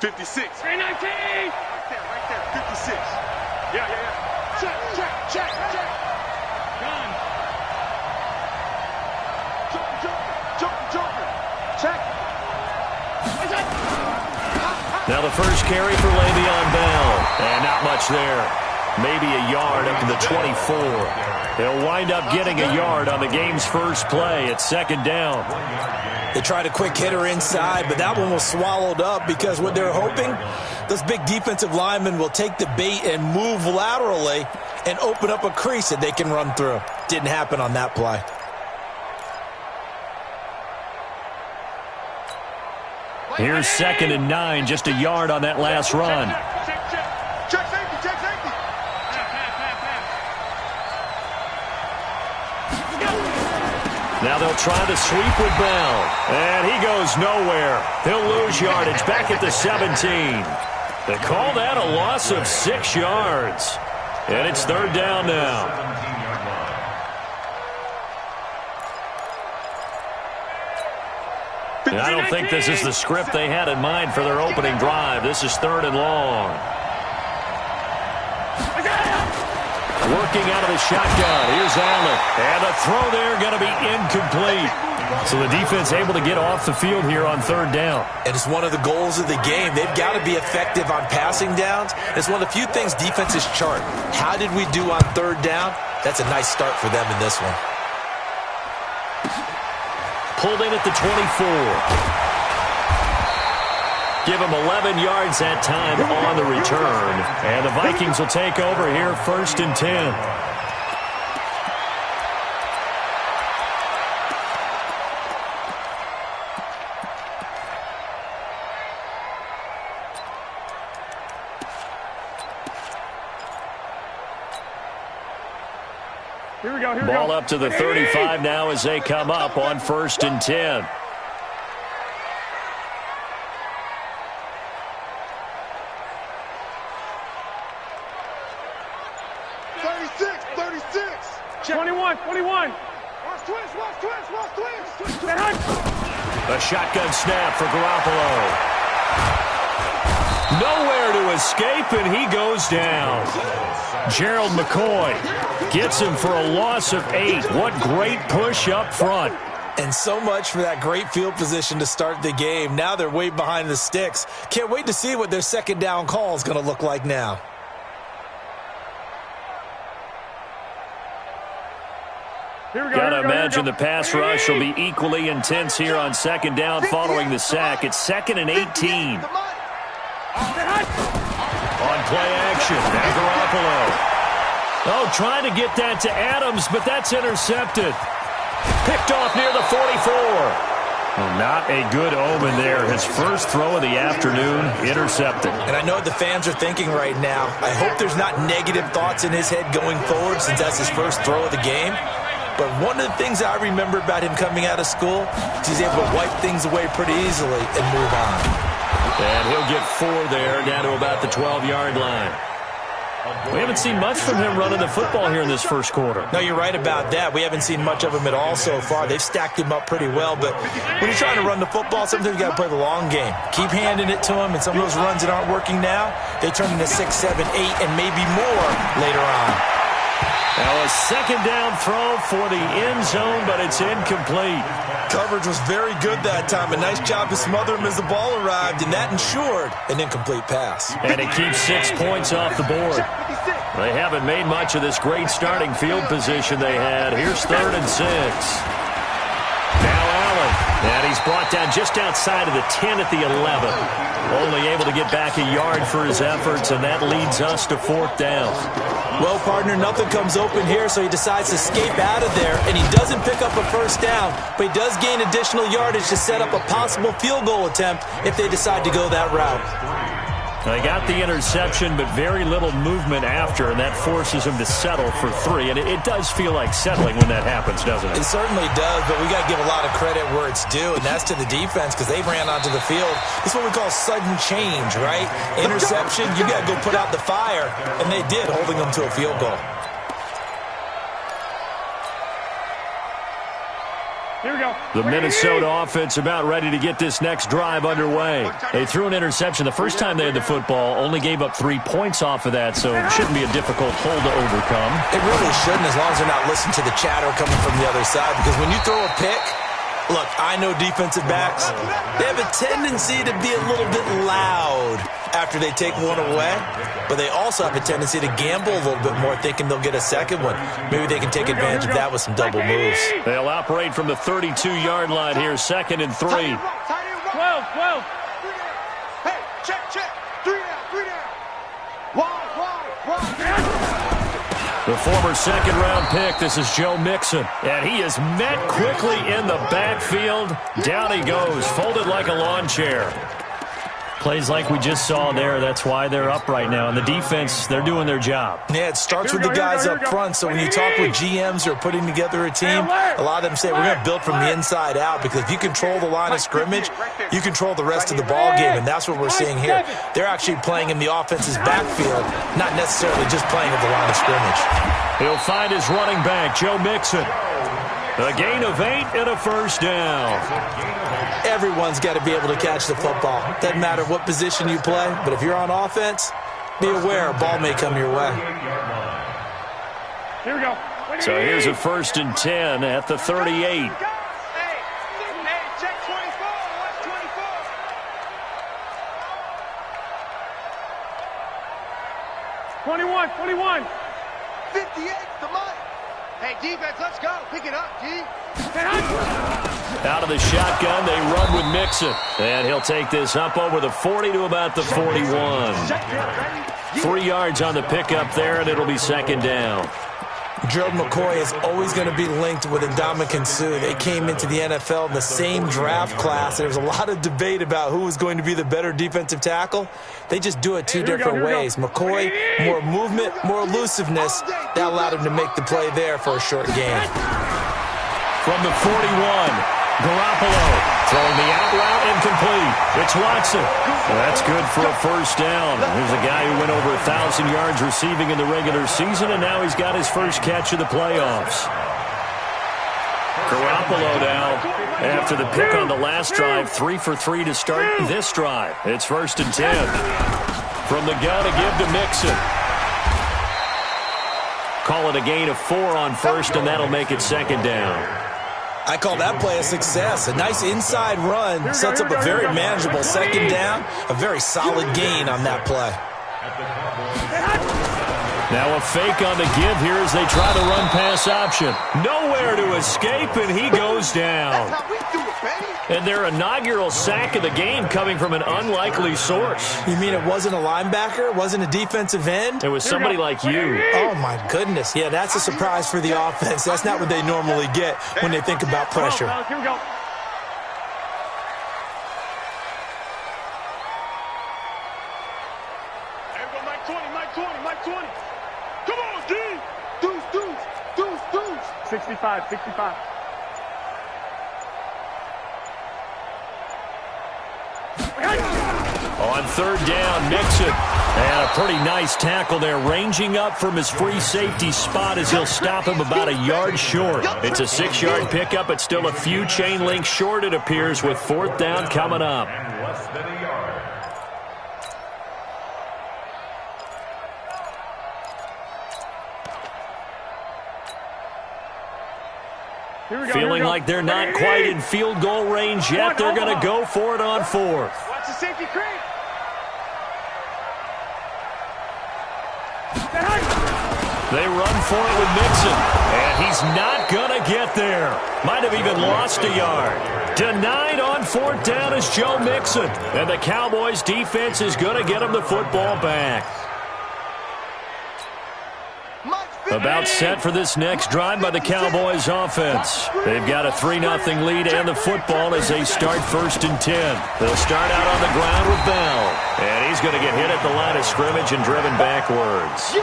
56. 319. Right there, 56. Yeah. Check. Gun. Joker. Check. Now the first carry for Le'Veon Bell. And not much there. Maybe a yard up to the 24. He'll wind up getting a yard on the game's first play at second down. They tried a quick hitter inside, but that one was swallowed up because what they're hoping, those big defensive linemen will take the bait and move laterally and open up a crease that they can run through. Didn't happen on that play. Here's 2nd and 9, just a yard on that last run. Check safety. Now they'll try the sweep with Bell. And he goes nowhere. He'll lose yardage back at the 17. They call that a loss of 6 yards. And it's 3rd down now. And I don't think this is the script they had in mind for their opening drive. This is 3rd and long. Working out of the shotgun. Here's Allen. And the throw there going to be incomplete. So the defense able to get off the field here on 3rd down. And it's one of the goals of the game. They've got to be effective on passing downs. It's one of the few things defenses chart. How did we do on 3rd down? That's a nice start for them in this one. Pulled in at the 24. Give him 11 yards that time on the return. And the Vikings will take over here 1st and 10. Here we go. Ball up to the 35 now as they come up on 1st and 10. A shotgun snap for Garoppolo. Nowhere to escape, and he goes down. Gerald McCoy gets him for a loss of 8. What great push up front. And so much for that great field position to start the game. Now they're way behind the sticks. Can't wait to see what their 2nd down call is going to look like now. Gotta imagine the pass rush will be equally intense here on 2nd down following the sack. It's 2nd and 18. On play action, now Garoppolo. Oh, trying to get that to Adams, but that's intercepted. Picked off near the 44. Well, not a good omen there. His first throw of the afternoon, intercepted. And I know what the fans are thinking right now. I hope there's not negative thoughts in his head going forward since that's his first throw of the game. But one of the things I remember about him coming out of school is he's able to wipe things away pretty easily and move on. And he'll get 4 there, down to about the 12-yard line. We haven't seen much from him running the football here in this first quarter. No, you're right about that. We haven't seen much of him at all so far. They've stacked him up pretty well. But when you're trying to run the football, sometimes you got to play the long game. Keep handing it to him, and some of those runs that aren't working now, they turn into 6, 7, 8, and maybe more later on. Now a 2nd down throw for the end zone, but it's incomplete. Coverage was very good that time. A nice job to smother him as the ball arrived, and that ensured an incomplete pass. And it keeps 6 points off the board. They haven't made much of this great starting field position they had. Here's 3rd and 6. Now Allen. And he's brought down just outside of the 10 at the 11. Only able to get back a yard for his efforts, and that leads us to 4th down. Well, partner, nothing comes open here, so he decides to escape out of there, and he doesn't pick up a 1st down, but he does gain additional yardage to set up a possible field goal attempt if they decide to go that route. They got the interception, but very little movement after, and that forces him to settle for 3. And it does feel like settling when that happens, doesn't it? It certainly does, but we got to give a lot of credit where it's due, and that's to the defense because they ran onto the field. This is what we call sudden change, right? Interception, you got to go put out the fire, and they did, holding them to a field goal. Here we go. The Minnesota offense about ready to get this next drive underway. They threw an interception the first time they had the football, only gave up 3 points off of that, so it shouldn't be a difficult hole to overcome. It really shouldn't, as long as they're not listening to the chatter coming from the other side, because when you throw a pick, look, I know defensive backs, they have a tendency to be a little bit loud after they take one away, but they also have a tendency to gamble a little bit more, thinking they'll get a second one. Maybe they can take advantage of that with some double moves. They'll operate from the 32-yard line here, 2nd and 3. 12, 12. Hey, check. 3 down. Wide. The former second-round pick, this is Joe Mixon. And he is met quickly in the backfield. Down he goes, folded like a lawn chair. Plays like we just saw there. That's why they're up right now. And the defense, they're doing their job. Yeah, it starts with the guys up front. So when you talk with GMs who are putting together a team, a lot of them say we're going to build from the inside out, because if you control the line of scrimmage, you control the rest of the ball game, and that's what we're seeing here. They're actually playing in the offense's backfield, not necessarily just playing at the line of scrimmage. He'll find his running back, Joe Mixon. A gain of 8 and a first down. Everyone's got to be able to catch the football. Doesn't matter what position you play, but if you're on offense, be aware a ball may come your way. Here we go. So here's a 1st and 10 at the 38. Hey, check 24. Watch 24. 21. 58, the money. Hey, defense, let's go. Pick it up, G. Out of the shotgun, they run with Mixon. And he'll take this up over the 40 to about the 41. 3 yards on the pickup there, and it'll be 2nd down. Gerald McCoy is always going to be linked with Ndamukong Suh. They came into the NFL in the same draft class. There was a lot of debate about who was going to be the better defensive tackle. They just do it two different ways. McCoy, more movement, more elusiveness. That allowed him to make the play there for a short gain. From the 41, Garoppolo throwing the out route incomplete. It's Watson. That's good for a first down. Here's a guy who went over 1,000 yards receiving in the regular season, and now he's got his first catch of the playoffs. Garoppolo now, after the pick on the last drive, 3 for 3 to start this drive. It's 1st and 10. From the gun to give to Mixon. Call it a gain of 4 on first, and that'll make it 2nd down. I call that play a success. A nice inside run sets up a very manageable 2nd down. A very solid gain on that play. Now a fake on the give here as they try the run-pass option. Nowhere to escape, and he goes down. That's how we do it, baby. And their inaugural sack of the game coming from an unlikely source. You mean it wasn't a linebacker? It wasn't a defensive end? It was somebody like you. Oh, my goodness. Yeah, that's a surprise for the offense. That's not what they normally get when they think about pressure. Here we go. There we go, Mike 20. Come on, D. Deuce. 65. On 3rd down, Mixon. And a pretty nice tackle there, ranging up from his free safety spot as he'll stop him about a yard short. It's a 6-yard pickup, but still a few chain links short, it appears, with 4th down coming up. Feeling like they're not quite in field goal range yet. They're going to go for it on 4th. Watch the safety creep. They run for it with Mixon, and he's not going to get there. Might have even lost a yard. Denied on 4th down is Joe Mixon, and the Cowboys defense is going to get him the football back. About set for this next drive by the Cowboys offense. They've got a 3-0 lead and the football as they start 1st and 10. They'll start out on the ground with Bell. And he's going to get hit at the line of scrimmage and driven backwards.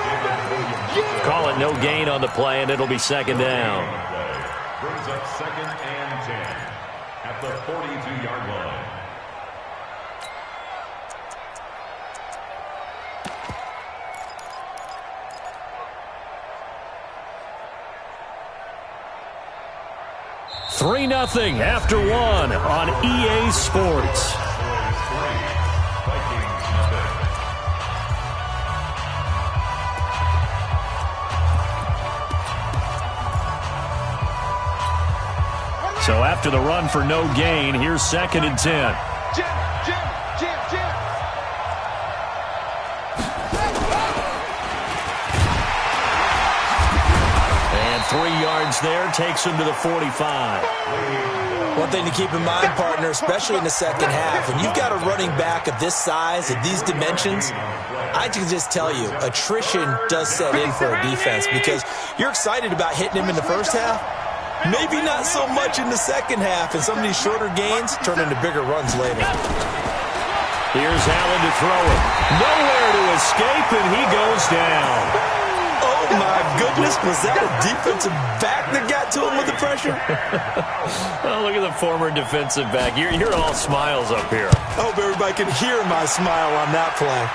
Call it no gain on the play, and it'll be 2nd down. Brings up 2nd and 10 at the 42-yard line. 3-0 after one on EA Sports. So after the run for no gain, here's 2nd and 10. And 3 yards there takes him to the 45. One thing to keep in mind, partner, especially in the second half, when you've got a running back of this size and these dimensions, I can just tell you, attrition does set in for a defense because you're excited about hitting him in the first half. Maybe not so much in the second half, and some of these shorter gains turn into bigger runs later. Here's Allen to throw it. Nowhere to escape, and he goes down. Oh, my goodness. Was that a defensive back that got to him with the pressure? Oh, look at the former defensive back. You're all smiles up here. I hope everybody can hear my smile on that play.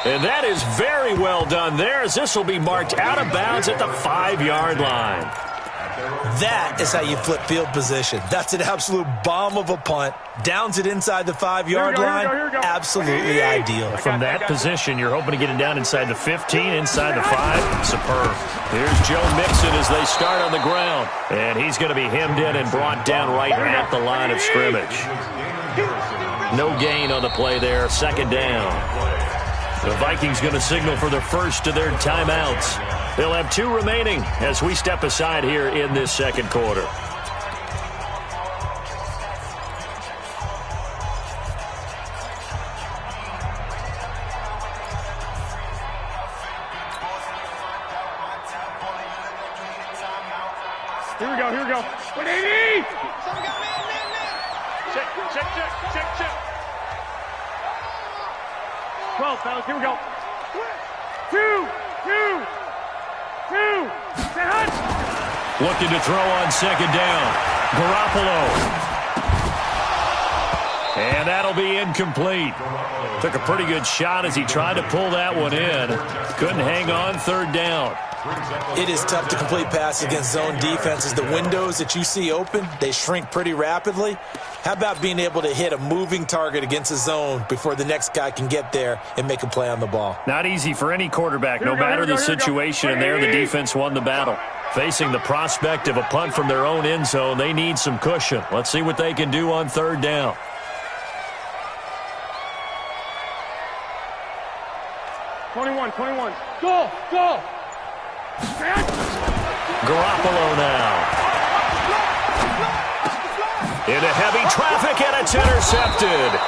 And that is very well done there, as this will be marked out of bounds at the 5-yard line. That is how you flip field position. That's an absolute bomb of a punt. Downs it inside the 5-yard line. Absolutely ideal. From that position, you're hoping to get it down inside the 15, inside the 5. Superb. Here's Joe Mixon as they start on the ground. And he's going to be hemmed in and brought down right at the line of scrimmage. No gain on the play there. 2nd down. The Vikings going to signal for the first of their timeouts. They'll have 2 remaining as we step aside here in this second quarter. Here we go, here we go. 180! Check. 12, fellas, here we go. 2. Looking to throw on 2nd down. Garoppolo. And that'll be incomplete. Took a pretty good shot as he tried to pull that one in. Couldn't hang on 3rd down. It is tough to complete passes against zone defenses. The windows that you see open, they shrink pretty rapidly. How about being able to hit a moving target against a zone before the next guy can get there and make a play on the ball? Not easy for any quarterback. No matter the situation, and there the defense won the battle. Facing the prospect of a punt from their own end zone, they need some cushion. Let's see what they can do on 3rd down. Go! Garoppolo now. Into heavy traffic, and it's intercepted.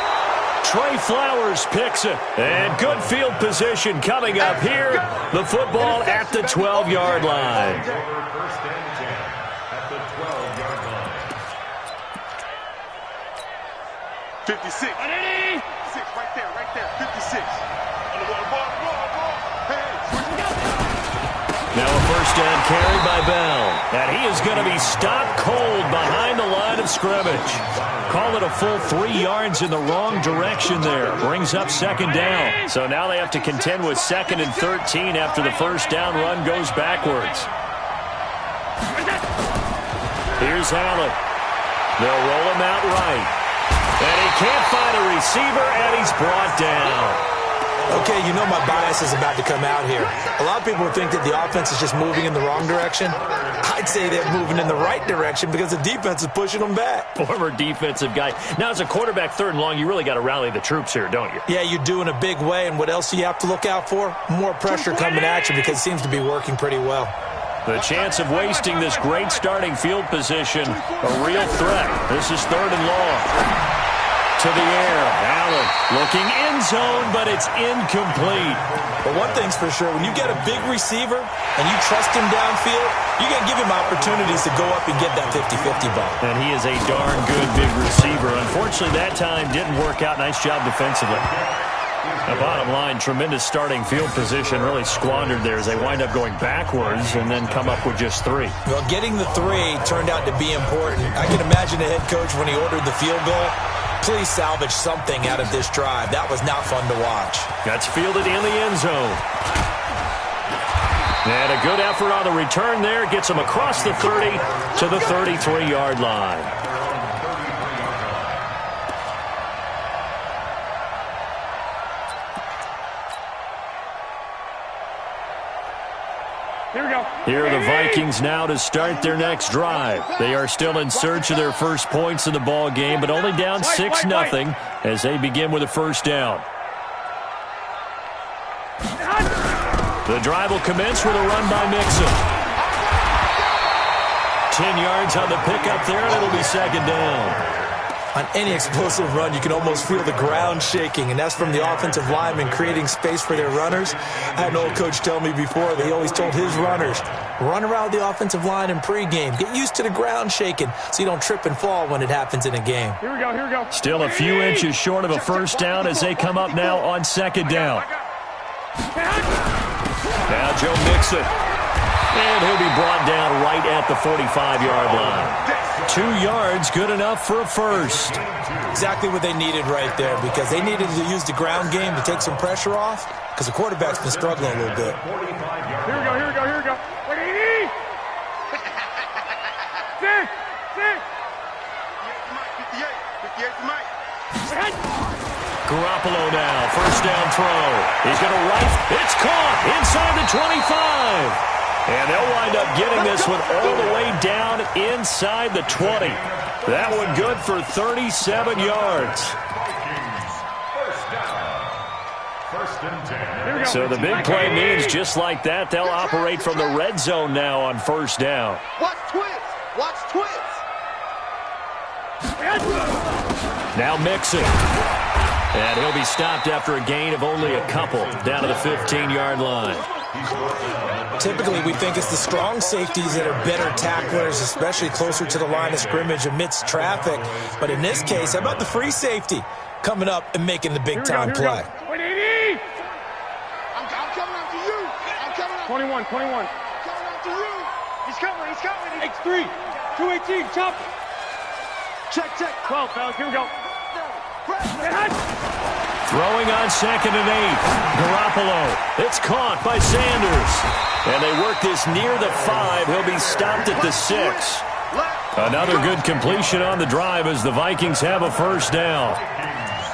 Trey Flowers picks it. And good field position coming up here. The football at the 12-yard line. First and 10 at the 12-yard line. 56. 56, right there. 56. Now a first down carry by Bell. And he is going to be stopped cold behind the line of scrimmage. Call it a full 3 yards in the wrong direction there. Brings up 2nd down. So now they have to contend with 2nd and 13 after the first down run goes backwards. Here's Allen. They'll roll him out right. And he can't find a receiver, and he's brought down. Okay, you know my bias is about to come out here. A lot of people think that the offense is just moving in the wrong direction. I'd say they're moving in the right direction because the defense is pushing them back. Former defensive guy. Now, as a quarterback 3rd and long, you really got to rally the troops here, don't you? Yeah, you do in a big way, and what else do you have to look out for? More pressure coming at you because it seems to be working pretty well. The chance of wasting this great starting field position, a real threat. This is 3rd and long. To the air, Allen looking end zone, but it's incomplete. But one thing's for sure, when you get a big receiver and you trust him downfield, you're going to give him opportunities to go up and get that 50-50 ball. And he is a darn good big receiver. Unfortunately, that time didn't work out. Nice job defensively. The bottom line, tremendous starting field position, really squandered there as they wind up going backwards and then come up with just 3. Well, getting the 3 turned out to be important. I can imagine the head coach when he ordered the field goal. Please salvage something out of this drive. That was not fun to watch. That's fielded in the end zone. And a good effort on the return there. Gets him across the 30 to the 33-yard line. Here we go. Here are the Vikings now to start their next drive. They are still in search of their first points in the ball game, but only down 6-0 as they begin with a first down. The drive will commence with a run by Mixon. 10 yards on the pickup there, and it'll be second down. On any explosive run, you can almost feel the ground shaking, and that's from the offensive linemen creating space for their runners. I had an old coach tell me before, they always told his runners, run around the offensive line in pregame. Get used to the ground shaking so you don't trip and fall when it happens in a game. Here we go, here we go. Still a few inches short of a first down as they come up now on second down. Now Joe Mixon. And he'll be brought down right at the 45-yard line. 2 yards, good enough for a first. Exactly what they needed right there, because they needed to use the ground game to take some pressure off, because the quarterback's been struggling a little bit. Here we go, here we go, here we go. 180! 6! 58 for Mike. Garoppolo now, first down throw. He's going to right. It's caught inside the 25. And they'll wind up getting this one all the way down inside the 20. That one good for 37 yards. First and 10. So the big play means just like that, they'll operate from the red zone now on first down. Watch twins. Watch twins. Now Mixon. And he'll be stopped after a gain of only a couple down to the 15-yard line. Typically, we think it's the strong safeties that are better tacklers, especially closer to the line of scrimmage amidst traffic. But in this case, how about the free safety coming up and making the big-time play? 180! I'm coming after you. I'm coming after 21. coming after you. He's coming. X3, 218, chop. Check. 12, fellas, here we go. Throwing on second and 8. Garoppolo. It's caught by Sanders. And they work this near the 5. He'll be stopped at the 6. Another good completion on the drive as the Vikings have a first down.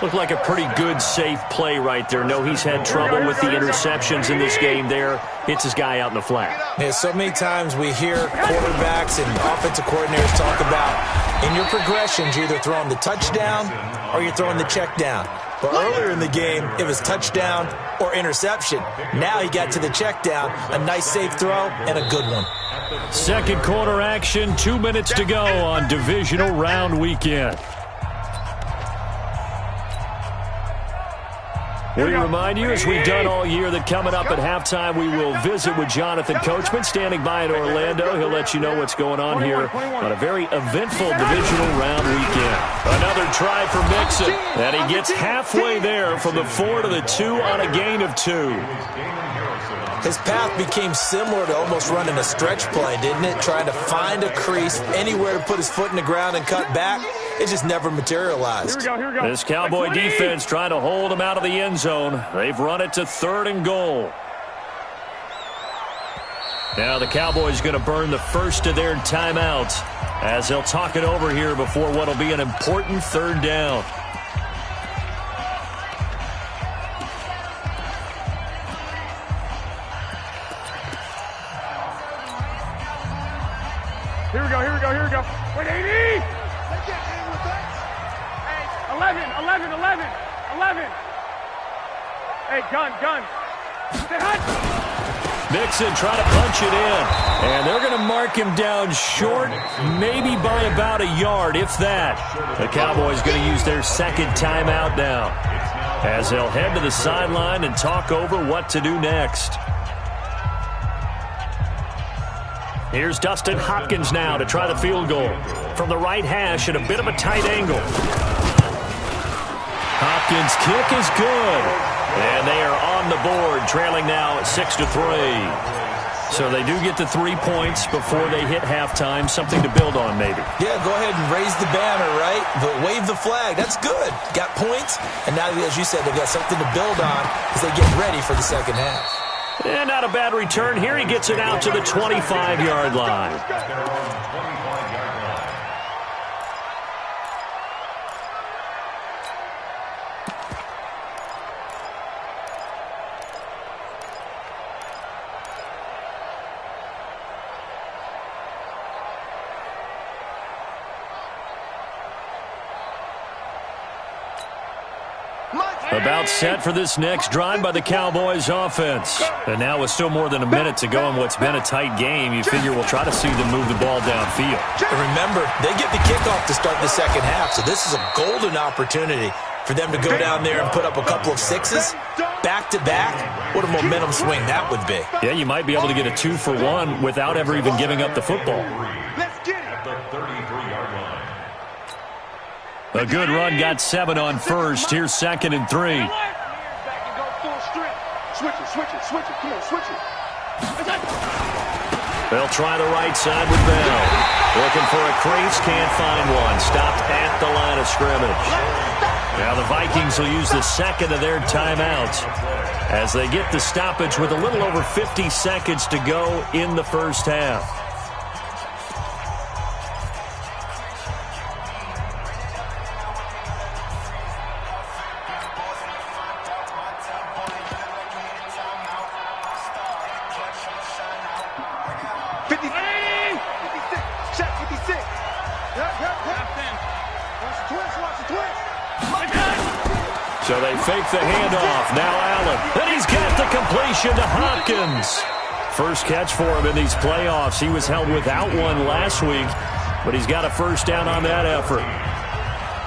Looked like a pretty good, safe play right there. No, he's had trouble with the interceptions in this game there. Hits his guy out in the flat. Yeah, so many times we hear quarterbacks and offensive coordinators talk about in your progressions, you're either throwing the touchdown or you're throwing the check down. But earlier in the game, it was touchdown or interception. Now he got to the check down, a nice safe throw, and a good one. Second quarter action, 2 minutes to go on divisional round weekend. We remind you, as we've done all year, that coming up at halftime, we will visit with Jonathan Coachman, standing by in Orlando. He'll let you know what's going on here on a very eventful divisional round weekend. Another try for Mixon, and he gets halfway there from the 4 to the 2 on a gain of 2. His path became similar to almost running a stretch play, didn't it? Trying to find a crease, anywhere to put his foot in the ground and cut back. It just never materialized. Here we go. This Cowboy defense trying to hold him out of the end zone. They've run it to 3rd and goal. Now the Cowboys going to burn the first of their timeouts as they'll talk it over here before what will be an important 3rd down. Here we go. 180! 11. Hey, gun. Mixon trying to punch it in. And they're going to mark him down short, maybe by about a yard, if that. The Cowboys going to use their second timeout now as they'll head to the sideline and talk over what to do next. Here's Dustin Hopkins now to try the field goal from the right hash at a bit of a tight angle. Hopkins' kick is good. And they are on the board, trailing now at 6-3. So they do get the 3 points before they hit halftime. Something to build on, maybe. Yeah, go ahead and raise the banner, right? But wave the flag. That's good. Got points. And now, as you said, they've got something to build on as they get ready for the second half. And not a bad return here. He gets it out to the 25-yard line. About set for this next drive by the Cowboys offense. And now with still more than a minute to go in what's been a tight game, you figure we'll try to see them move the ball downfield. And remember, they get the kickoff to start the second half, so this is a golden opportunity for them to go down there and put up a couple of sixes back-to-back. What a momentum swing that would be. Yeah, you might be able to get a 2-for-1 without ever even giving up the football. Let's get it. At the 33-yard line. A good run got 7 on first. Here's 2nd and 3. Back and go full strength. Switch it, switch it, switch it. Come on, switch it. They'll try the right side with Bell. Looking for a crease, can't find one. Stopped at the line of scrimmage. Now the Vikings will use the second of their timeouts as they get the stoppage with a little over 50 seconds to go in the first half. So they fake the handoff. Now Allen. And he's got the completion to Hopkins. First catch for him in these playoffs. He was held without one last week, but he's got a first down on that effort.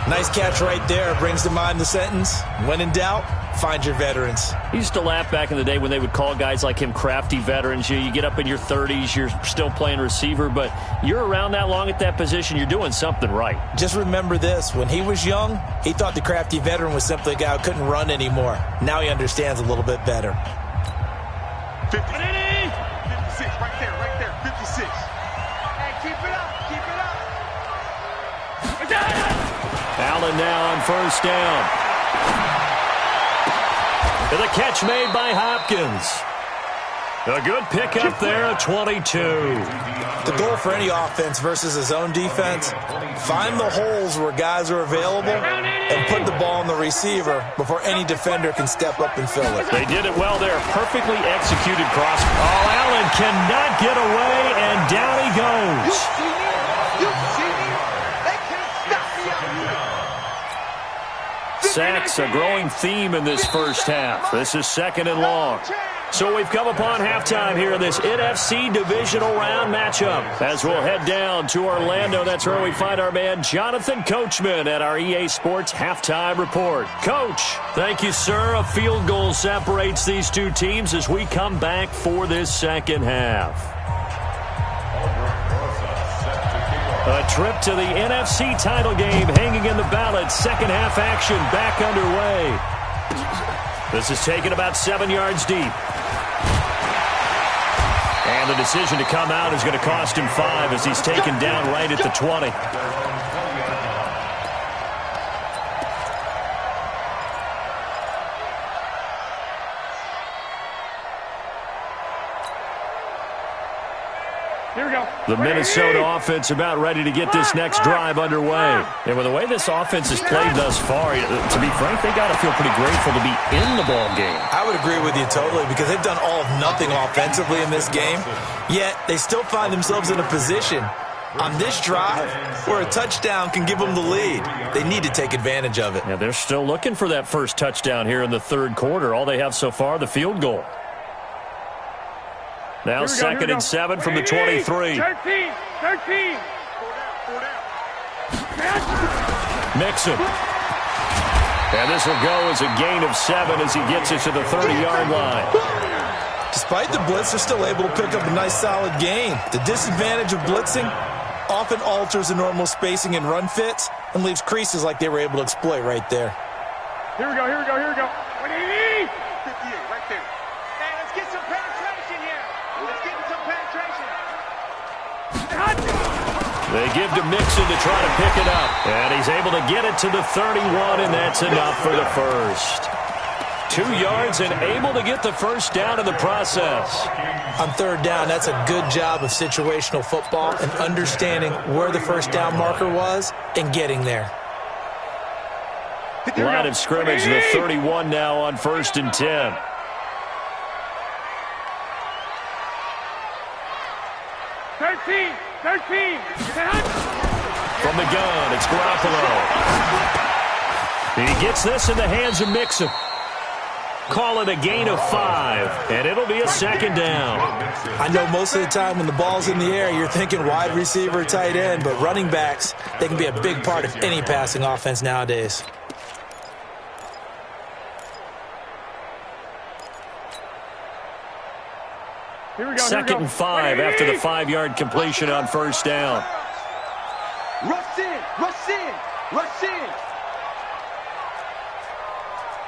Nice catch right there. Brings to mind the sentence, when in doubt, find your veterans. He used to laugh back in the day when they would call guys like him crafty veterans. You get up in your 30s, you're still playing receiver, but you're around that long at that position, you're doing something right. Just remember this. When he was young, he thought the crafty veteran was simply a guy who couldn't run anymore. Now he understands a little bit better. 56, right there, 56. Hey, keep it up, keep it up. Allen now on first down. And the catch made by Hopkins. A good pickup there at 22. The goal for any offense versus his own defense, find the holes where guys are available and put the ball on the receiver before any defender can step up and fill it. They did it well there. Perfectly executed cross. Oh, Allen cannot get away, and down he goes. You see me? They can't stop me out here. Sacks, a growing theme in this first half. This is 2nd and long. So we've come upon halftime here in this NFC divisional round matchup. As we'll head down to Orlando, that's where we find our man Jonathan Coachman at our EA Sports Halftime Report. Coach, thank you, sir. A field goal separates these two teams as we come back for this second half. A trip to the NFC title game hanging in the balance. Second half action back underway. This is taken about 7 yards deep. And the decision to come out is going to cost him 5 as he's taken down right at the 20. Here we go. The Minnesota offense about ready to get this next drive underway. And with the way this offense has played thus far, to be frank, they got to feel pretty grateful to be in the ball game. I would agree with you totally because they've done all of nothing offensively in this game, yet they still find themselves in a position on this drive where a touchdown can give them the lead. They need to take advantage of it. Yeah, they're still looking for that first touchdown here in the third quarter. All they have so far, the field goal. Now 2nd and 7 from the 23. 13. Mixon. And this will go as a gain of 7 as he gets it to the 30-yard line. Despite the blitz, they're still able to pick up a nice solid gain. The disadvantage of blitzing often alters the normal spacing and run fits and leaves creases like they were able to exploit right there. Here we go. 58, right there. Hey, let's get some penetration here. Let's get some penetration. They give to Mixon to try to pick it up. And he's able to get it to the 31, and that's enough for the first. 2 yards and able to get the first down in the process. On third down, that's a good job of situational football and understanding where the first down marker was and getting there. Line of scrimmage, the 31 now on 1st and 10. From the gun, it's Garoppolo. He gets this in the hands of Mixon. Call it a gain of 5, and it'll be a 2nd down. I know most of the time when the ball's in the air, you're thinking wide receiver, tight end, but running backs, they can be a big part of any passing offense nowadays. Here we go. 2nd and 5 after the 5-yard completion on 1st down. Rush in, rush in, rush in.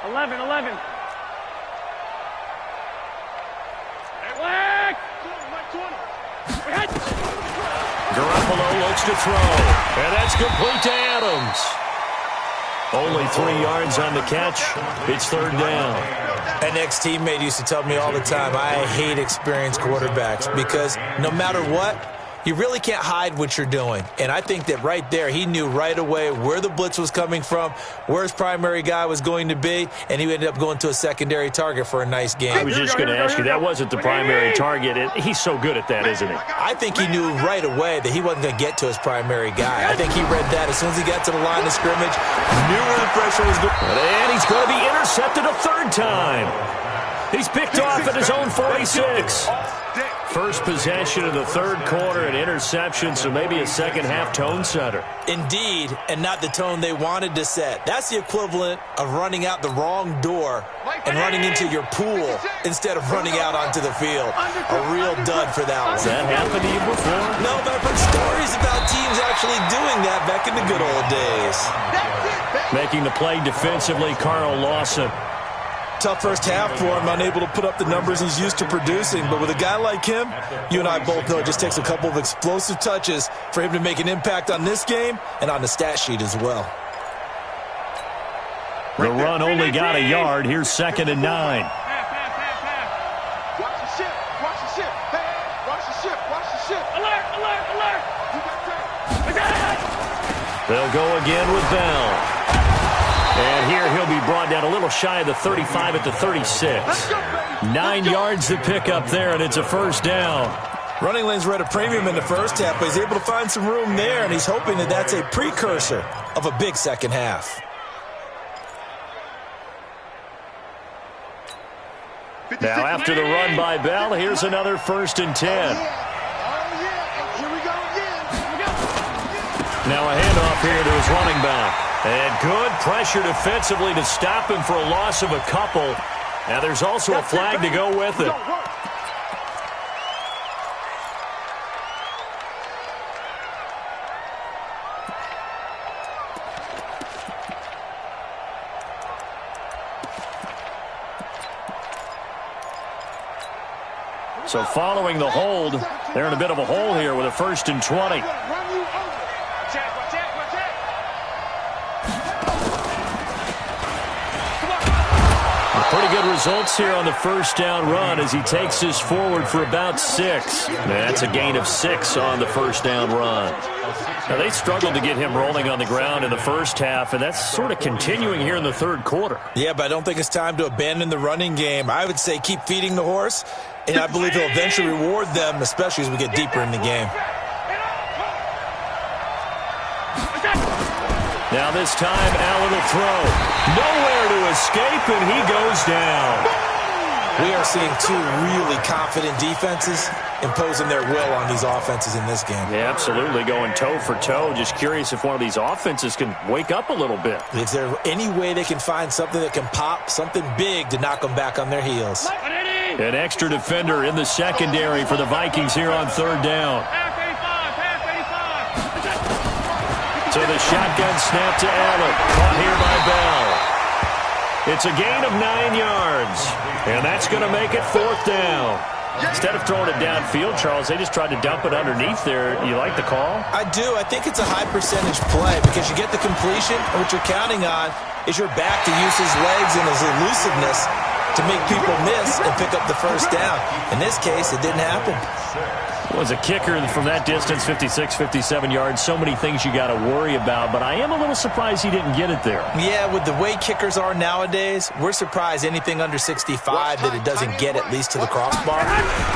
11. Garoppolo looks to throw, and that's complete to Adams. Only 3 yards on the catch. It's 3rd down. An ex-teammate used to tell me all the time, I hate experienced quarterbacks because no matter what, you really can't hide what you're doing. And I think that right there, he knew right away where the blitz was coming from, where his primary guy was going to be, and he ended up going to a secondary target for a nice game. I was just going to ask you, that wasn't the primary target. He's so good at that, isn't he? I think he knew right away that he wasn't going to get to his primary guy. I think he read that as soon as he got to the line of scrimmage, knew where the pressure was going. And he's going to be intercepted a 3rd time. He's picked off at his own 46. First possession of the 3rd quarter, an interception, so maybe a second-half tone setter. Indeed, and not the tone they wanted to set. That's the equivalent of running out the wrong door and running into your pool instead of running out onto the field. A real dud for that one. Has that happened to you before? No, but I've heard stories about teams actually doing that back in the good old days. Making the play defensively, Carl Lawson. Tough first half for him, unable to put up the numbers he's used to producing. But with a guy like him, you and I both know it just takes a couple of explosive touches for him to make an impact on this game and on the stat sheet as well. The run only got a yard. Here's 2nd and 9. Watch the ship, watch the ship. Hey, watch the ship, watch the ship. Alert! You got that. They'll go again with Bell. And here he'll be brought down a little shy of the 35 at the 36. 9 yards to pick up there, and it's a 1st down. Running lanes were at a premium in the first half, but he's able to find some room there, and he's hoping that that's a precursor of a big second half. Now after the run by Bell, here's another 1st and 10. Oh, yeah. Here we go again. Now a handoff here to his running back. And good pressure defensively to stop him for a loss of a couple. Now there's also a flag to go with it. So following the hold, they're in a bit of a hole here with a 1st and 20. Pretty good results here on the 1st down run as he takes this forward for about 6. That's a gain of 6 on the 1st down run. Now, they struggled to get him rolling on the ground in the first half, and that's sort of continuing here in the 3rd quarter. Yeah, but I don't think it's time to abandon the running game. I would say keep feeding the horse, and I believe he'll eventually reward them, especially as we get deeper in the game. Now this time, Allen will throw. Nowhere to escape, and he goes down. We are seeing 2 really confident defenses imposing their will on these offenses in this game. Yeah, absolutely, going toe for toe. Just curious if one of these offenses can wake up a little bit. Is there any way they can find something that can pop, something big to knock them back on their heels? An extra defender in the secondary for the Vikings here on 3rd down. So the shotgun snap to Allen. Caught here by Bell. It's a gain of 9 yards. And that's going to make it 4th down. Instead of throwing it downfield, Charles, they just tried to dump it underneath there. You like the call? I do. I think it's a high percentage play because you get the completion, and what you're counting on is your back to use his legs and his elusiveness to make people miss and pick up the first down. In this case, it didn't happen. Was a kicker from that distance, 56, 57 yards. So many things you got to worry about, but I am a little surprised he didn't get it there. Yeah, with the way kickers are nowadays, we're surprised anything under 65 that it doesn't get at least to the crossbar.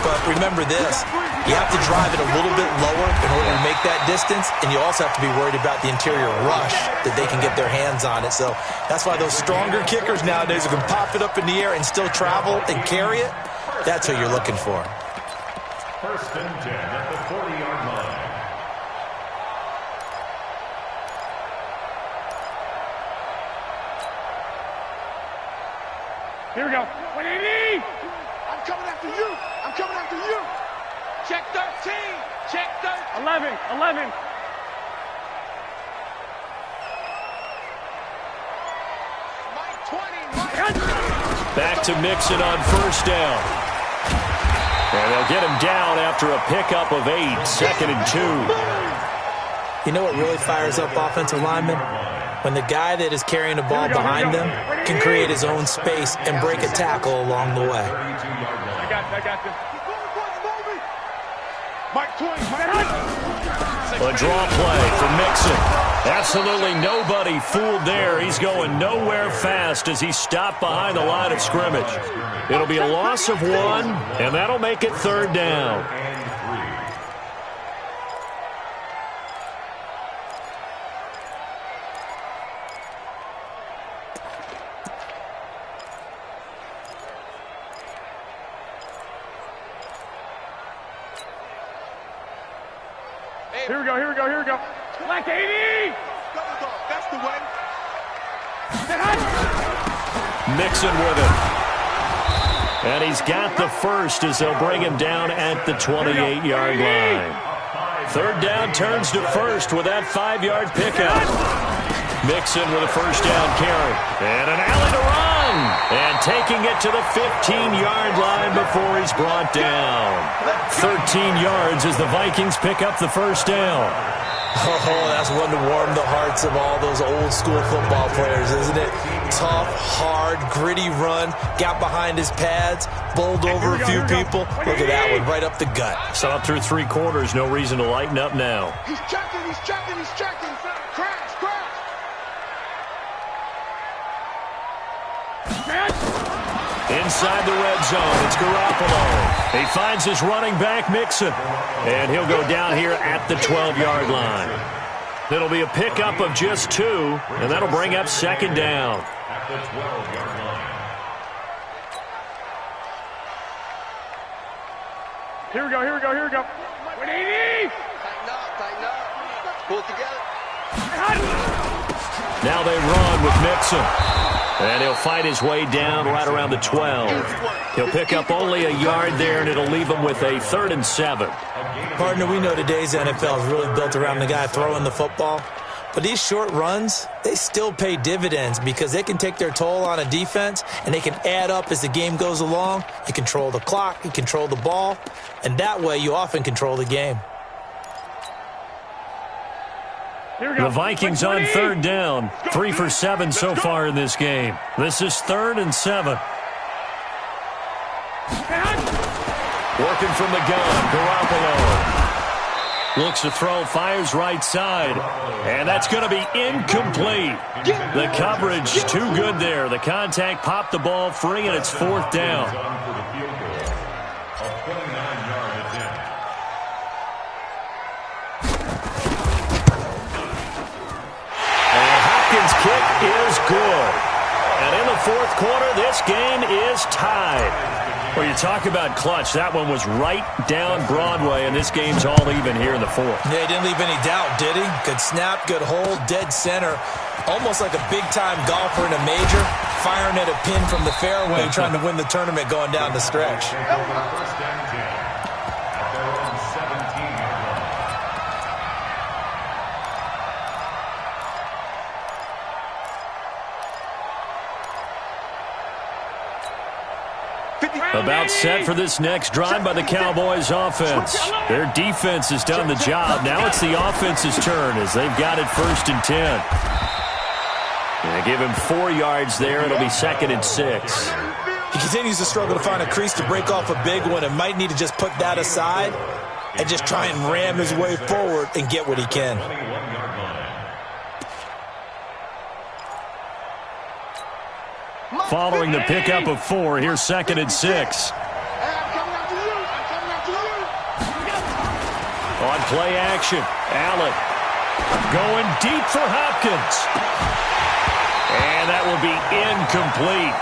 But remember this, you have to drive it a little bit lower in order to make that distance, and you also have to be worried about the interior rush that they can get their hands on it. So that's why those stronger kickers nowadays who can pop it up in the air and still travel and carry it, that's what you're looking for. First and 10 at the 40-yard line. Here we go. 180. I'm coming after you. I'm coming after you. Check 13. Check 13. 11. Mike 20. Mike. Back to Mixon on first down. And they'll get him down after a pickup of 8, 2nd and 2. You know what really fires up offensive linemen? When the guy that is carrying the ball behind them can create his own space and break a tackle along the way. I got you. Mike 20. A draw play for Mixon. Absolutely nobody fooled there. He's going nowhere fast as he stopped behind the line of scrimmage. It'll be a loss of 1, and that'll make it 3rd down. Here we go. Black 80. That's the way. Mixon with it. And he's got the first as they'll bring him down at the 28-yard line. 3rd down turns to 1st with that 5-yard pickup. Mixon with a first down carry. And an alley to run. And taking it to the 15-yard line before he's brought down. 13 yards as the Vikings pick up the first down. Oh, that's one to warm the hearts of all those old school football players, isn't it? Tough, hard, gritty run, got behind his pads, bowled over a few people. Look at that one, right up the gut. Saw it through 3 quarters, no reason to lighten up now. He's checking. Crash. Inside the red zone, it's Garoppolo. He finds his running back, Mixon. And he'll go down here at the 12-yard line. It'll be a pickup of just 2, and that'll bring up 2nd down. At the 12-yard line. Here we go. 180. Tighten up. Pull it together. Now they run with Mixon. And he'll fight his way down right around the 12. He'll pick up only a yard there, and it'll leave him with a 3rd and 7. Partner, we know today's NFL is really built around the guy throwing the football. But these short runs, they still pay dividends because they can take their toll on a defense, and they can add up as the game goes along. You control the clock, you control the ball, and that way you often control the game. The Vikings on 3rd down. 3 for 7 so far in this game. This is 3rd and 7. Working from the gun, Garoppolo. Looks to throw, fires right side. And that's going to be incomplete. The coverage too good there. The contact popped the ball free, and it's 4th down. Kick is good. And in the 4th quarter, this game is tied. Well, you talk about clutch. That one was right down Broadway, and this game's all even here in the 4th. Yeah, he didn't leave any doubt, did he? Good snap, good hold, dead center. Almost like a big-time golfer in a major, firing at a pin from the fairway, trying to win the tournament going down the stretch. First and 10 at their own 17-yard line. About set for this next drive by the Cowboys offense. Their defense has done the job. Now it's the offense's turn as they've got it 1st and 10. And give him 4 yards there. It'll be 2nd and 6. He continues to struggle to find a crease to break off a big one and might need to just put that aside and just try and ram his way forward and get what he can. Following the pickup of 4, here's 2nd and 6. On play action, Allen going deep for Hopkins. And that will be incomplete.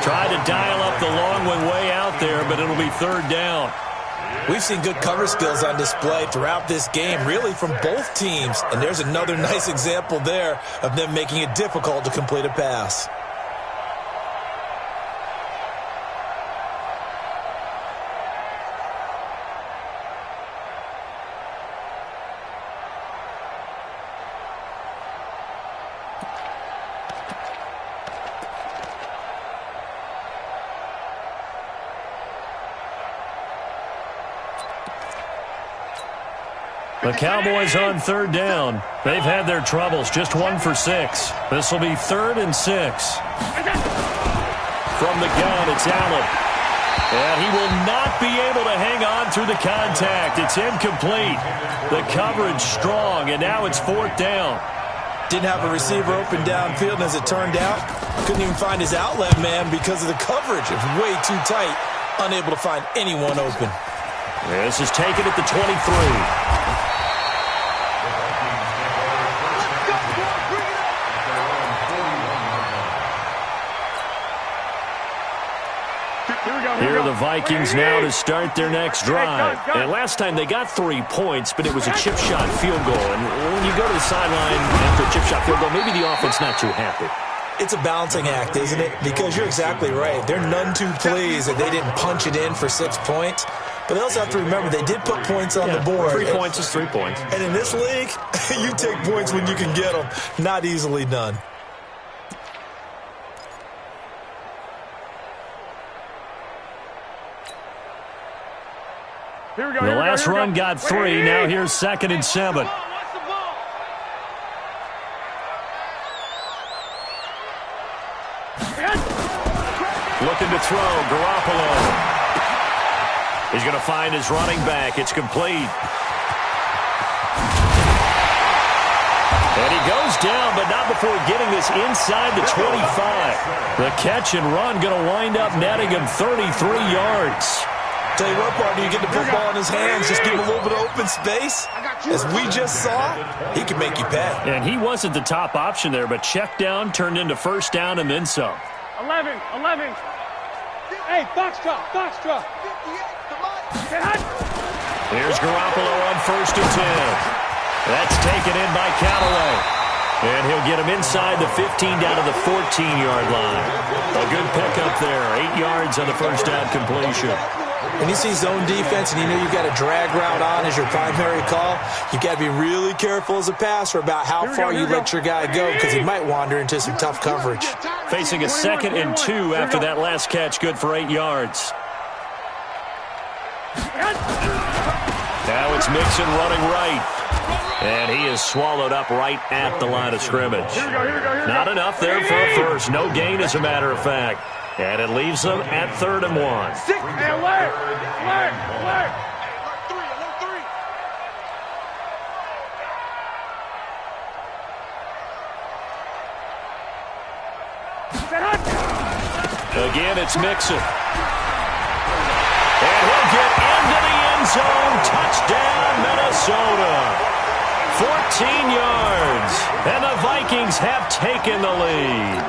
Tried to dial up the long one way out there, but it'll be 3rd down. We've seen good cover skills on display throughout this game, really from both teams. And there's another nice example there of them making it difficult to complete a pass. The Cowboys on 3rd down. They've had their troubles, just 1 for 6. This will be 3rd and 6. From the gun, it's Allen. And he will not be able to hang on through the contact. It's incomplete. The coverage strong, and now it's 4th down. Didn't have a receiver open downfield, and as it turned out, couldn't even find his outlet man because of the coverage. It was way too tight, unable to find anyone open. This is taken at the 23. Here are the Vikings now to start their next drive. And last time they got 3 points, but it was a chip shot field goal. And when you go to the sideline after a chip shot field goal, maybe the offense not too happy. It's a balancing act, isn't it? Because you're exactly right. They're none too pleased that they didn't punch it in for 6 points. But they also have to remember they did put points on the board. 3 points is 3 points. And in this league, you take points when you can get them. Not easily done. Here we go, the last run got 3. Now here's 2nd and 7. Looking to throw, Garoppolo. He's going to find his running back. It's complete. And he goes down, but not before getting this inside the 25. The catch and run going to wind up netting him 33 yards. Tell you what, partner, you get the football in his hands, just give him a little bit of open space. As we just saw, he can make you pay. And he wasn't the top option there, but check down turned into 1st down and then some. 11. Hey, box drop. Here's Garoppolo on 1st and 10. That's taken in by Callaway. And he'll get him inside the 15 down to the 14-yard line. A good pickup there, 8 yards on the 1st down completion. When you see zone defense and you know you've got a drag route on as your primary call, you've got to be really careful as a passer about how far you let your guy go because he might wander into some tough coverage. Facing a 2nd and 2 after that last catch, good for 8 yards. Now it's Mixon running right. And he is swallowed up right at the line of scrimmage. Not enough there for a first. No gain, as a matter of fact. And it leaves them at 3rd and 1. And alert! Again, it's Mixon. And he'll get into the end zone. Touchdown, Minnesota. 14 yards. And the Vikings have taken the lead.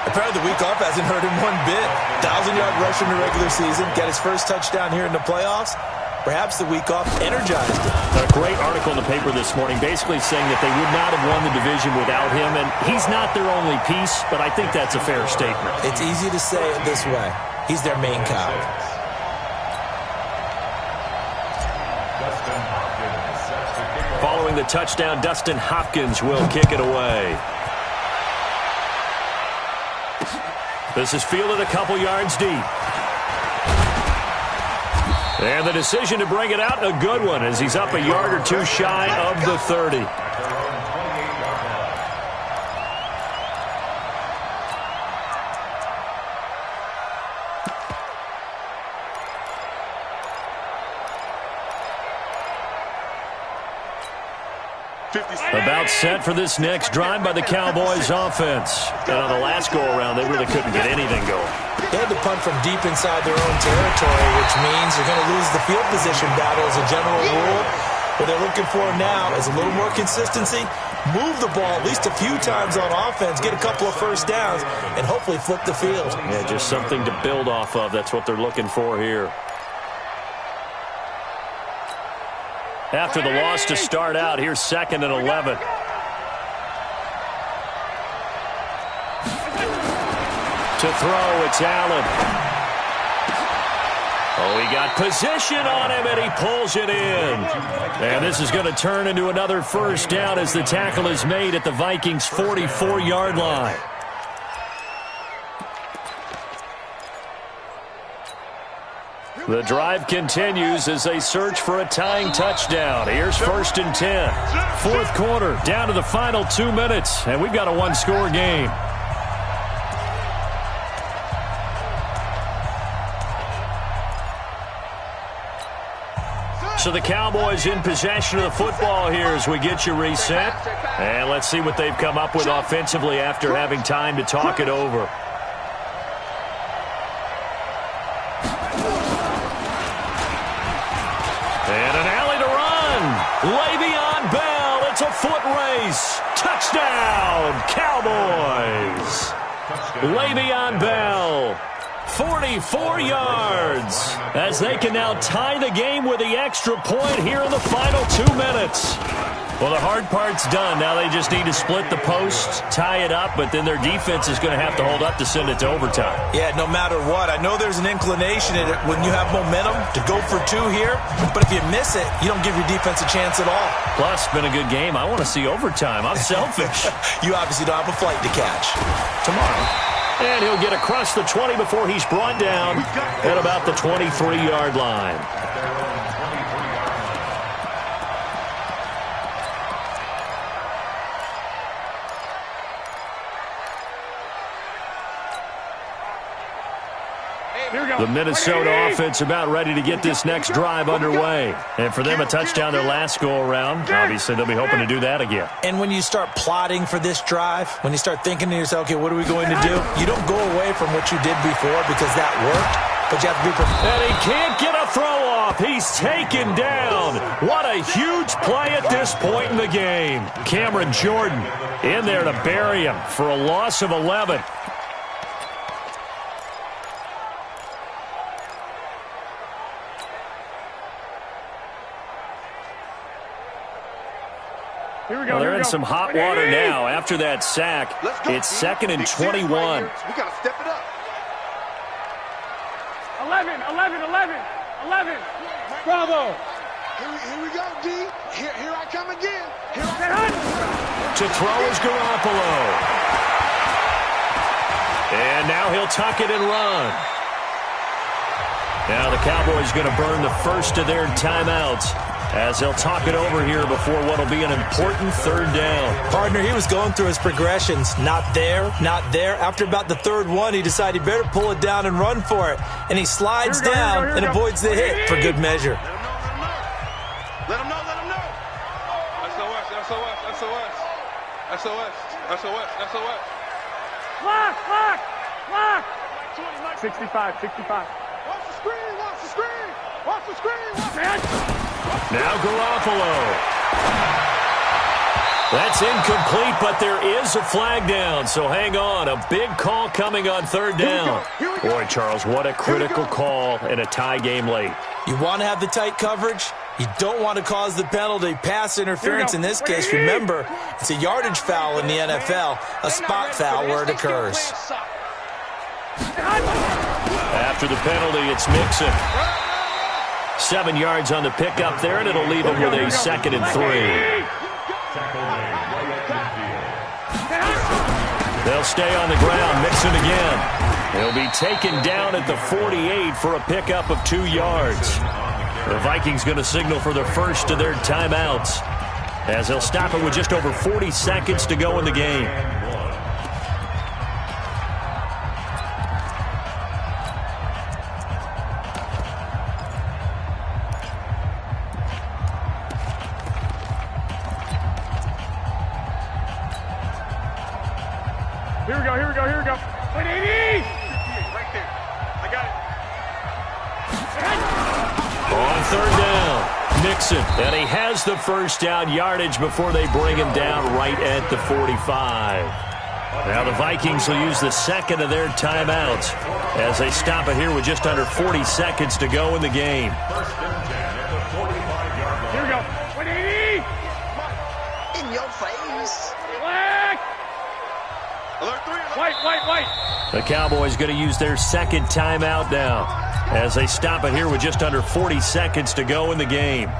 Apparently the week off hasn't hurt him one bit. 1,000-yard rush in the regular season. Got his first touchdown here in the playoffs. Perhaps the week off energized him. A great article in the paper this morning basically saying that they would not have won the division without him. And he's not their only piece, but I think that's a fair statement. It's easy to say it this way. He's their main cog. Following the touchdown, Dustin Hopkins will kick it away. This is fielded a couple yards deep. And the decision to bring it out, a good one, as he's up a yard or 2 shy of the 30. About set for this next drive by the Cowboys offense. And on the last go-around, they really couldn't get anything going. They had to punt from deep inside their own territory, which means they're going to lose the field position battle as a general rule. What they're looking for now is a little more consistency, move the ball at least a few times on offense, get a couple of first downs, and hopefully flip the field. Yeah, just something to build off of. That's what they're looking for here. After the loss to start out, here's 2nd and 11. To throw, it's Allen. Oh, he got position on him, and he pulls it in. And this is going to turn into another first down as the tackle is made at the Vikings' 44-yard line. The drive continues as they search for a tying touchdown. Here's 1st and 10. 4th quarter, down to the final 2 minutes, and we've got a one-score game. So the Cowboys in possession of the football here as we get you reset. And let's see what they've come up with offensively after having time to talk it over. And an alley to run. Le'Veon Bell. It's a foot race. Touchdown, Cowboys. Le'Veon Bell. 44 yards as they can now tie the game with the extra point here in the final 2 minutes. Well, the hard part's done. Now they just need to split the posts, tie it up, but then their defense is going to have to hold up to send it to overtime. Yeah, no matter what. I know there's an inclination in it when you have momentum to go for 2 here, but if you miss it, you don't give your defense a chance at all. Plus, it's been a good game. I want to see overtime. I'm selfish. You obviously don't have a flight to catch. Tomorrow. And he'll get across the 20 before he's brought down at about the 23-yard line. The Minnesota offense about ready to get this next drive underway. And for them, a touchdown their last go-around. Obviously, they'll be hoping to do that again. And when you start plotting for this drive, when you start thinking to yourself, okay, what are we going to do? You don't go away from what you did before because that worked, but you have to be prepared. And he can't get a throw off. He's taken down. What a huge play at this point in the game. Cameron Jordan in there to bury him for a loss of 11. Well, they're in some hot water now. After that sack, it's 2nd and 21. We got to step it up. 11. Bravo. Here we go, D. Here I come again. To throw is Garoppolo. And now he'll tuck it and run. Now the Cowboys going to burn the first of their timeouts as they'll talk it over here before what will be an important 3rd down. Partner, he was going through his progressions. Not there, not there. After about the 3rd one, he decided he better pull it down and run for it. And he slides down and avoids the hit for good measure. Let him know. SOS. Lock. 65. Watch the screen. Now Garoppolo. That's incomplete, but there is a flag down, so hang on. A big call coming on 3rd down. Boy, Charles, what a critical call in a tie game late. You want to have the tight coverage. You don't want to cause the penalty. Pass interference in this case, remember, it's a yardage foul in the NFL, a spot foul where it occurs. After the penalty, it's Mixon. 7 yards on the pickup there, and it'll leave him with a 2nd and 3. They'll stay on the ground. Mixon again. He'll be taken down at the 48 for a pickup of 2 yards. The Vikings going to signal for the first of their timeouts as they'll stop it with just over 40 seconds to go in the game. here we go, here we go. 180! 58, right there. I got it. On third down, Nixon. And he has the first down yardage before they bring him down right at the 45. Now the Vikings will use the second of their timeouts as they stop it here with just under 40 seconds to go in the game. Here we go. 180! In your face. Black! Alert 3. White. The Cowboys going to use their second timeout now as they stop it here with just under 40 seconds to go in the game.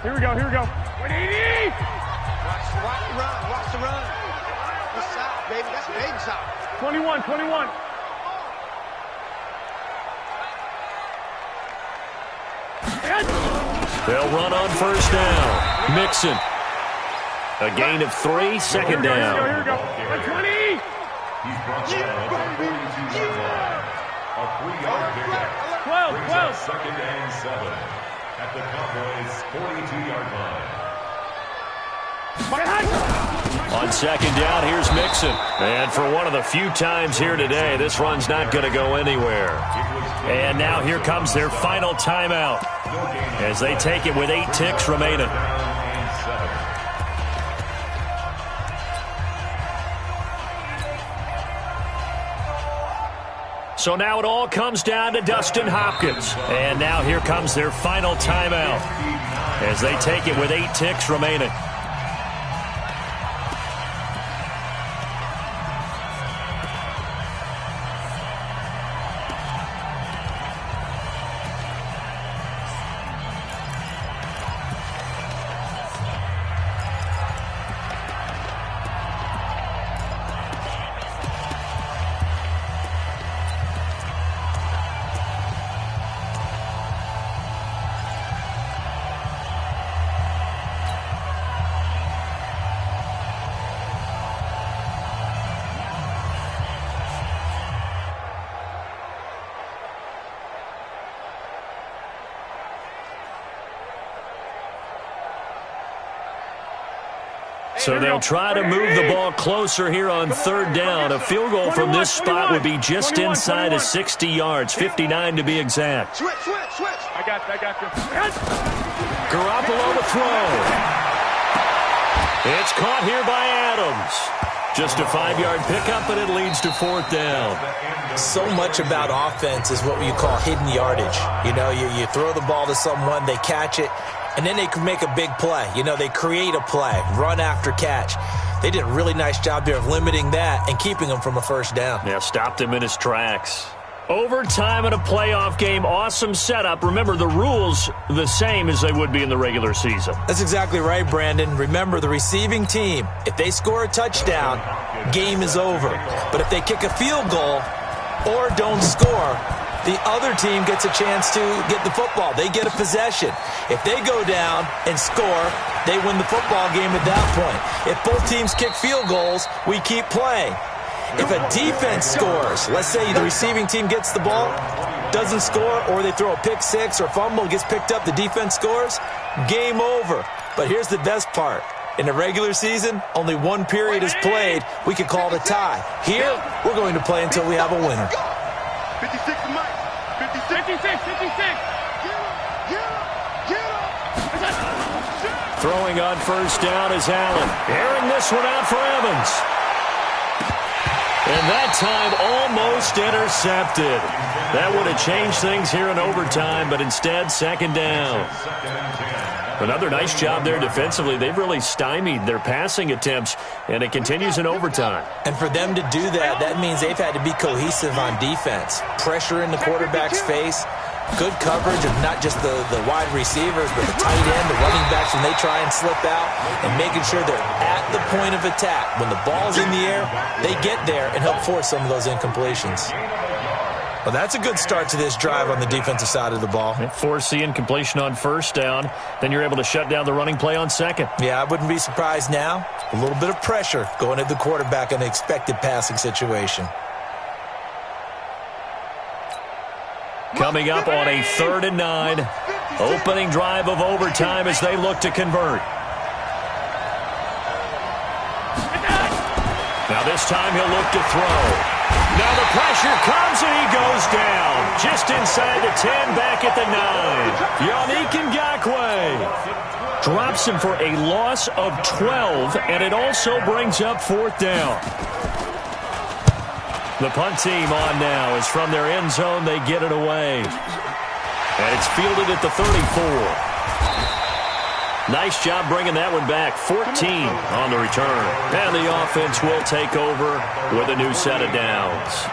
Here we go. 180! Watch the run. Good shot, baby. That's a big shot. 21. They'll run on first down. Mixon. A gain of 3, second down. Here we go. 120! He's brought down at the 42-yard line. A 3-yard pickup. 12. Brings up second and 7 at the Cowboys' 42-yard line. On second down, here's Mixon. And for one of the few times here today, this run's not going to go anywhere. And now here comes their final timeout as they take it with 8 ticks remaining. So now it all comes down to Dustin Hopkins. And now here comes their final timeout as they take it with 8 ticks remaining. So they'll try to move the ball closer here on third down. A field goal from this spot would be just inside of 60 yards, 59 to be exact. Switch. I got you. Garoppolo to throw. It's caught here by Adams. Just a 5-yard pickup, and it leads to fourth down. So much about offense is what you call hidden yardage. You know, you throw the ball to someone, they catch it, and then they can make a big play. You know, they create a play, run after catch. They did a really nice job there of limiting that and keeping him from a first down. Yeah, stopped him in his tracks. Overtime in a playoff game, awesome setup. Remember, the rules the same as they would be in the regular season. That's exactly right, Brandon. Remember, the receiving team, if they score a touchdown, game is over. But if they kick a field goal or don't score, the other team gets a chance to get the football. They get a possession. If they go down and score, they win the football game at that point. If both teams kick field goals, we keep playing. If a defense scores, let's say the receiving team gets the ball, doesn't score, or they throw a pick six or fumble, gets picked up, the defense scores, game over. But here's the best part. In the regular season, only one period is played. We could call it a tie. Here, we're going to play until we have a winner. 56 to Mike. 56. 56. Throwing on first down is Allen. Airing this one out for Evans. And that time almost intercepted. That would have changed things here in overtime, but instead, second down. Another nice job there defensively. They've really stymied their passing attempts, and it continues in overtime. And for them to do that, that means they've had to be cohesive on defense. Pressure in the quarterback's face. Good coverage of not just the wide receivers, but the tight end, the running backs when they try and slip out, and making sure they're at the point of attack. When the ball's in the air, they get there and help force some of those incompletions. Well, that's a good start to this drive on the defensive side of the ball. Force the incompletion on first down. Then you're able to shut down the running play on second. Yeah, I wouldn't be surprised now. A little bit of pressure going at the quarterback in the expected passing situation. Coming up on a 3rd and 9. Opening drive of overtime as they look to convert. Now this time he'll look to throw. Now the pressure comes and he goes down. Just inside the 10, back at the 9. Yannick Ngakoue drops him for a loss of 12, and it also brings up 4th down. The punt team on now is from their end zone. They get it away. And it's fielded at the 34. Nice job bringing that one back. 14 on the return. And the offense will take over with a new set of downs.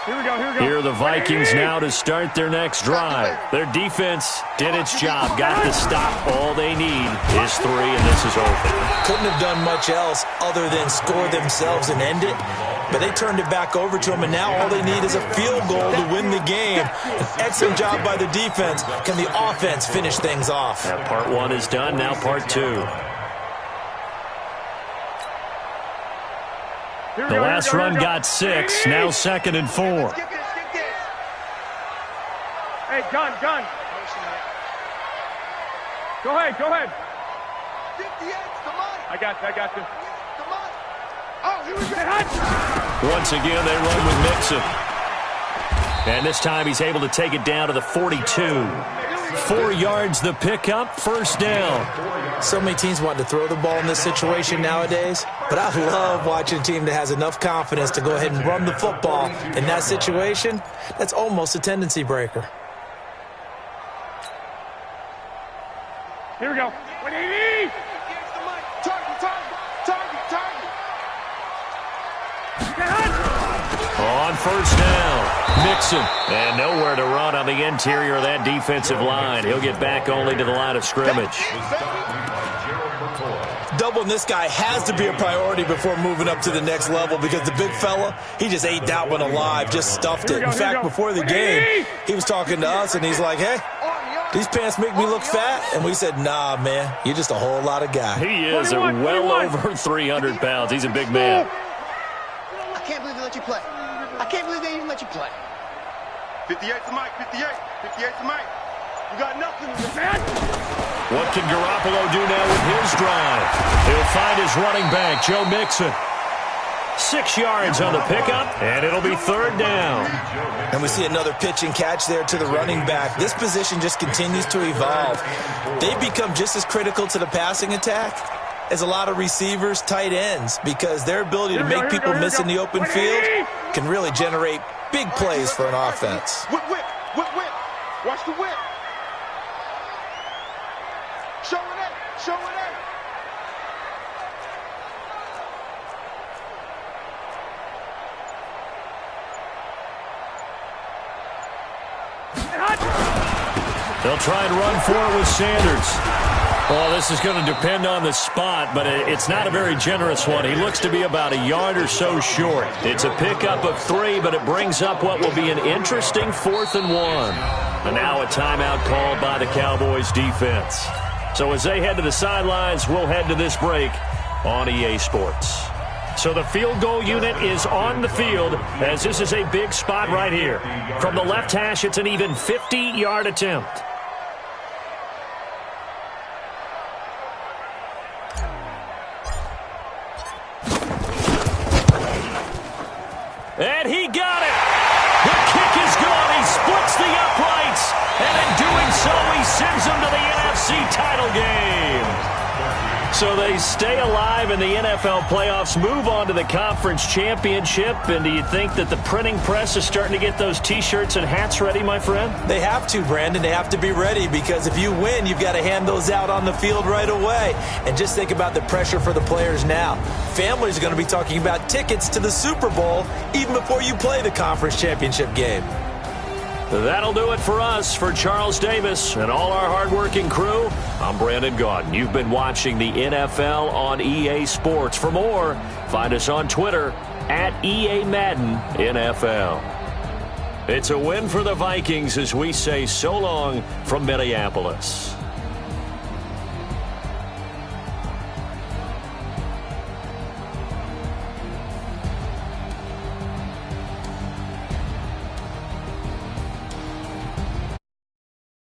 Here we go. Here are the Vikings now to start their next drive. Their defense did its job. Got the stop. All they need is 3, and this is over. Couldn't have done much else other than score themselves and end it. But they turned it back over to him, and now all they need is a field goal to win the game. An excellent job by the defense. Can the offense finish things off? That part 1 is done. Now part 2. The last run got 6. Now 2nd and 4. Hey, gun. Go ahead. 58, come on. I got you. Come on. Oh, here we go. Once again, they run with Mixon. And this time he's able to take it down to the 42. 4 yards the pickup, 1st down. So many teams want to throw the ball in this situation nowadays, but I love watching a team that has enough confidence to go ahead and run the football. In that situation, that's almost a tendency breaker. Here we go. 180. On 1st down, Mixon. And nowhere to run on the interior of that defensive line. He'll get back only to the line of scrimmage. Doubling this guy has to be a priority before moving up to the next level because the big fella, he just ate that one alive, just stuffed it. In fact, before the game, he was talking to us, and he's like, hey, these pants make me look fat. And we said, nah, man, you're just a whole lot of guy. He is well over 300 pounds. He's a big man. I can't believe they let you play. I can't believe they even let you play. 58 to Mike, 58 to Mike. You got nothing in this. What can Garoppolo do now with his drive? He'll find his running back, Joe Mixon. 6 yards on the pickup, and it'll be 3rd down. And we see another pitch and catch there to the running back. This position just continues to evolve. They've become just as critical to the passing attack as a lot of receivers, tight ends, because their ability to make people miss in the open field can really generate big plays for an offense. Whip. Watch the whip. Show it. They'll try and run for it with Sanders. Well, this is going to depend on the spot, but it's not a very generous one. He looks to be about a yard or so short. It's a pickup of 3, but it brings up what will be an interesting 4th and 1. And now a timeout called by the Cowboys defense. So as they head to the sidelines, we'll head to this break on EA Sports. So the field goal unit is on the field as this is a big spot right here. From the left hash, it's an even 50-yard attempt. And he got it. The kick is good. He splits the uprights. And in doing so, he sends them to the NFC title game. So they stay alive in the NFL playoffs, move on to the conference championship. And do you think that the printing press is starting to get those T-shirts and hats ready, my friend? They have to, Brandon. They have to be ready because if you win, you've got to hand those out on the field right away. And just think about the pressure for the players now. Families are going to be talking about tickets to the Super Bowl even before you play the conference championship game. That'll do it for us. For Charles Davis and all our hardworking crew, I'm Brandon Gaudin. You've been watching the NFL on EA Sports. For more, find us on Twitter at EA Madden NFL. It's a win for the Vikings as we say so long from Minneapolis.